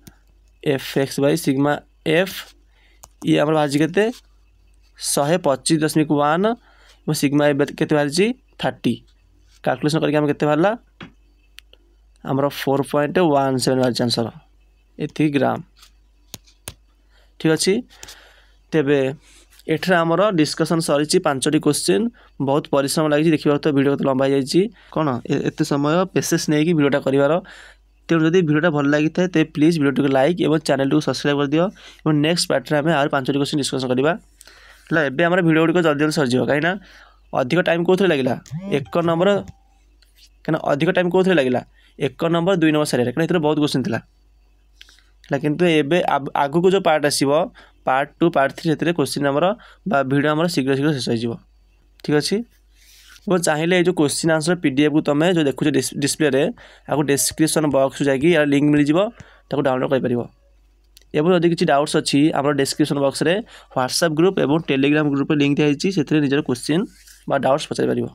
F x by sigma F ये आम बाहर के 125.1 और सिग्मा एफ के बाहर 30 कैलकुलेशन करके आम के बाहर आमर 4.17 बाहर आंसर ये ग्राम ठीक अच्छे तेबे एठरे आमर डिस्कसन सरी 5टी क्वेश्चन बहुत परिश्रम लगी देखा तो वीडियो तो लंबा जाइए कौन एत समय पेसेंस नहीं वीडियोटा करार तेणु जब वीडियोटा भल लगी था तो प्लीज वीडियो को लाइक और चैनल को सब्सक्राइब कर दियो और नेक्स्ट पार्ट में आर 5टी क्वेश्चन डिस्कसन करवा ହେଲା। ଏବେ ଆମର ଭିଡ଼ିଓ ଗୁଡ଼ିକ ଜଲ୍ଦି ଜଲ୍ଦି ସରିଯିବ, କାହିଁକିନା ଅଧିକ ଟାଇମ୍ କେଉଁଥିରେ ଲାଗିଲା 1 ନମ୍ବର, କାହିଁକିନା ଅଧିକ ଟାଇମ୍ କେଉଁଥିରେ ଲାଗିଲା 1 ନମ୍ବର 2 ନମ୍ବର ସାରିବାରେ, କାହିଁକିନା ଏଥିରେ ବହୁତ କ୍ୱେଶ୍ଚିନ୍ ଥିଲା ହେଲା। କିନ୍ତୁ ଏବେ ଆଗକୁ ଯେଉଁ ପାର୍ଟ ଆସିବ ପାର୍ଟ 2 ପାର୍ଟ 3 ସେଥିରେ କ୍ୱେଶ୍ଚିନ୍ ଆମର ବା ଭିଡ଼ିଓ ଆମର ଶୀଘ୍ର ଶୀଘ୍ର ଶେଷ ହୋଇଯିବ। ଠିକ୍ ଅଛି। এবং ଚାହିଁଲେ এই ଯେଉଁ କ୍ୱେଶ୍ଚିନ୍ ଆନ୍ସର ପିଡ଼ିଏଫ୍କୁ ତୁମେ ଯେଉଁ ଦେଖୁଛ ଡିସପ୍ଲେରେ ଆକୁ ଡେସ୍କ୍ରିପସନ୍ ବକ୍ସକୁ ଯାଇକି ୟାର ଲିଙ୍କ୍ ମିଳିଯିବ, ତାକୁ ଡାଉନଲୋଡ଼ କରିପାରିବ। ଏବଂ ଯଦି କିଛି ଡାଉଟ୍ସ ଅଛି ଆମର ଡେସ୍କ୍ରିପସନ୍ ବକ୍ସରେ ହ୍ୱାଟ୍ସଆପ୍ ଗ୍ରୁପ୍ ଏବଂ ଟେଲିଗ୍ରାମ ଗ୍ରୁପ୍ରେ ଲିଙ୍କ୍ ଦିଆଯାଇଛି, ସେଥିରେ ନିଜର କ୍ୱେଶ୍ଚିନ୍ ବା ଡାଉଟ୍ସ ପଚାରିପାରିବ।